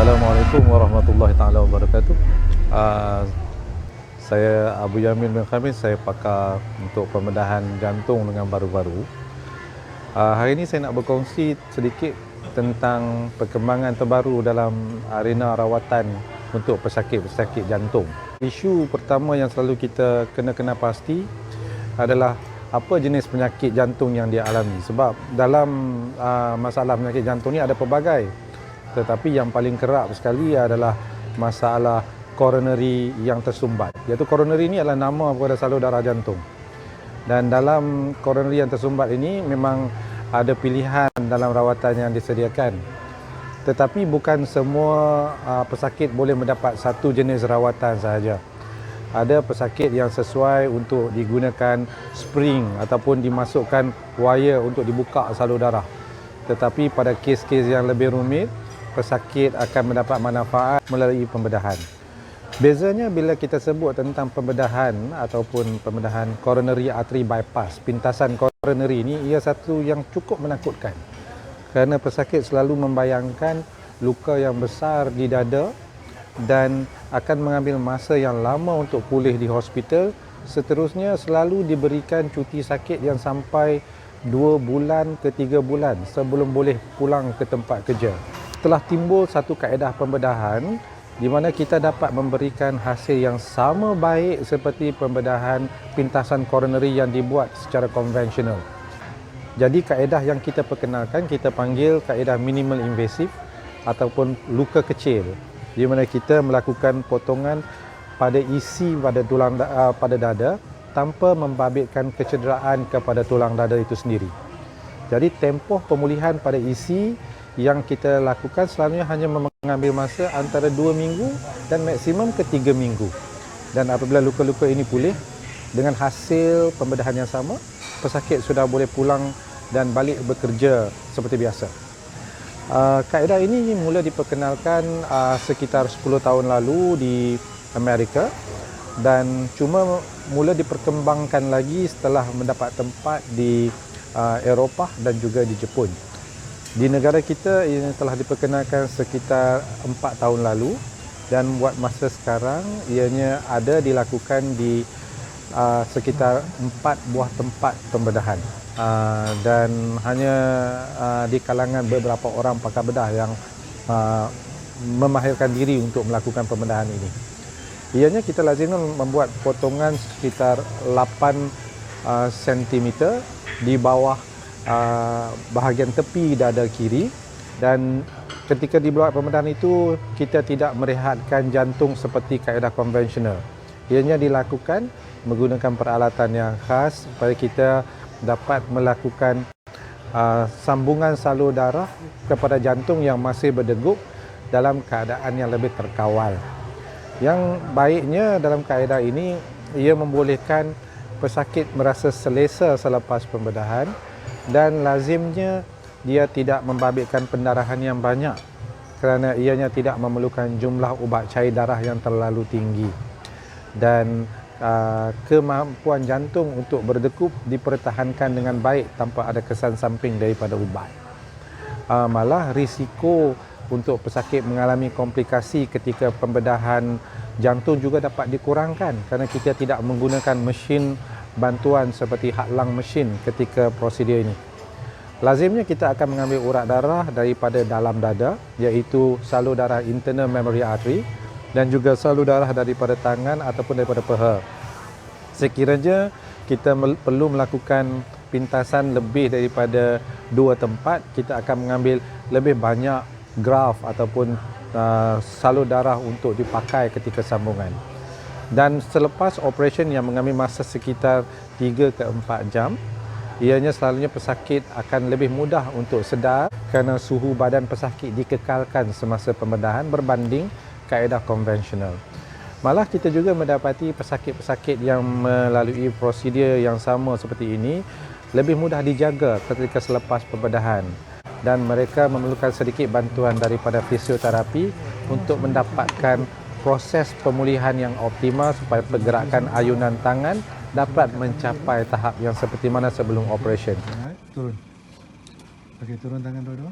Assalamualaikum warahmatullahi taala wabarakatuh. Uh, saya Abu Yamin bin Khamis, saya pakar untuk pembedahan jantung dengan baru-baru. Hari ini saya nak berkongsi sedikit tentang perkembangan terbaru dalam arena rawatan untuk pesakit-pesakit jantung. Isu pertama yang selalu kita kena pasti adalah apa jenis penyakit jantung yang dia alami. Sebab dalam masalah penyakit jantung ni ada pelbagai. Tetapi yang paling kerap sekali adalah masalah coronary yang tersumbat. Iaitu coronary ini adalah nama kepada salur darah jantung. Dan dalam coronary yang tersumbat ini memang ada pilihan dalam rawatan yang disediakan. Tetapi bukan semua pesakit boleh mendapat satu jenis rawatan sahaja. Ada pesakit yang sesuai untuk digunakan spring ataupun dimasukkan wire untuk dibuka salur darah. Tetapi pada kes-kes yang lebih rumit, pesakit akan mendapat manfaat melalui pembedahan. Bezanya bila kita sebut tentang pembedahan ataupun pembedahan coronary artery bypass, pintasan coronary ini, ia satu yang cukup menakutkan. Kerana pesakit selalu membayangkan luka yang besar di dada dan akan mengambil masa yang lama untuk pulih di hospital. Seterusnya selalu diberikan cuti sakit yang sampai 2 bulan ke 3 bulan sebelum boleh pulang ke tempat kerja. Telah timbul satu kaedah pembedahan di mana kita dapat memberikan hasil yang sama baik seperti pembedahan pintasan coronary yang dibuat secara konvensional. Jadi kaedah yang kita perkenalkan kita panggil kaedah minimal invasive ataupun luka kecil, di mana kita melakukan potongan pada isi pada dada tanpa membabitkan kecederaan kepada tulang dada itu sendiri. Jadi tempoh pemulihan pada isi yang kita lakukan selalunya hanya mengambil masa antara 2 minggu dan maksimum ke 3 minggu. Dan apabila luka-luka ini pulih dengan hasil pembedahan yang sama, pesakit sudah boleh pulang dan balik bekerja seperti biasa. Kaedah ini mula diperkenalkan sekitar 10 tahun lalu di Amerika dan cuma mula diperkembangkan lagi setelah mendapat tempat di Eropah dan juga di Jepun. Di negara kita ia telah diperkenalkan sekitar 4 tahun lalu dan buat masa sekarang ianya ada dilakukan di sekitar 4 buah tempat pembedahan dan hanya di kalangan beberapa orang pakar bedah yang memahirkan diri untuk melakukan pembedahan ini. Ianya kita lazimnya membuat potongan sekitar 8 cm di bawah bahagian tepi dada kiri, dan ketika dibuat pembedahan itu kita tidak merehatkan jantung seperti kaedah konvensional. Ianya dilakukan menggunakan peralatan yang khas supaya kita dapat melakukan sambungan salur darah kepada jantung yang masih berdegup dalam keadaan yang lebih terkawal. Yang baiknya dalam kaedah ini ia membolehkan pesakit merasa selesa selepas pembedahan dan lazimnya dia tidak membabitkan pendarahan yang banyak kerana ianya tidak memerlukan jumlah ubat cair darah yang terlalu tinggi, dan kemampuan jantung untuk berdegup dipertahankan dengan baik tanpa ada kesan samping daripada ubat. Malah risiko untuk pesakit mengalami komplikasi ketika pembedahan jantung juga dapat dikurangkan kerana kita tidak menggunakan mesin bantuan seperti hadlang mesin ketika prosedur ini. Lazimnya kita akan mengambil urat darah daripada dalam dada, iaitu salur darah internal mammary artery, dan juga salur darah daripada tangan ataupun daripada peha. Sekiranya kita perlu melakukan pintasan lebih daripada 2 tempat, kita akan mengambil lebih banyak graft ataupun salur darah untuk dipakai ketika sambungan. Dan selepas operasi yang mengambil masa sekitar 3 ke 4 jam, ianya selalunya pesakit akan lebih mudah untuk sedar kerana suhu badan pesakit dikekalkan semasa pembedahan berbanding kaedah konvensional. Malah kita juga mendapati pesakit-pesakit yang melalui prosedur yang sama seperti ini lebih mudah dijaga ketika selepas pembedahan, dan mereka memerlukan sedikit bantuan daripada fisioterapi untuk mendapatkan proses pemulihan yang optimal supaya pergerakan ayunan tangan dapat mencapai tahap yang seperti mana sebelum operasi. Turun. Okey, turun tangan dua-dua.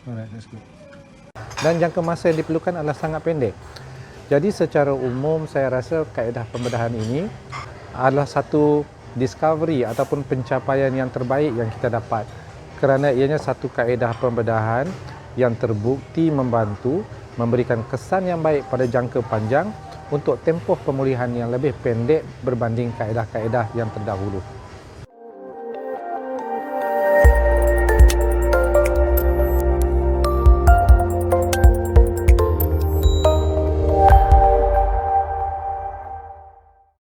Alright, that's good. dan jangka masa yang diperlukan adalah sangat pendek. Jadi secara umum saya rasa kaedah pembedahan ini adalah satu discovery ataupun pencapaian yang terbaik yang kita dapat, kerana ianya satu kaedah pembedahan yang terbukti membantu memberikan kesan yang baik pada jangka panjang untuk tempoh pemulihan yang lebih pendek berbanding kaedah-kaedah yang terdahulu.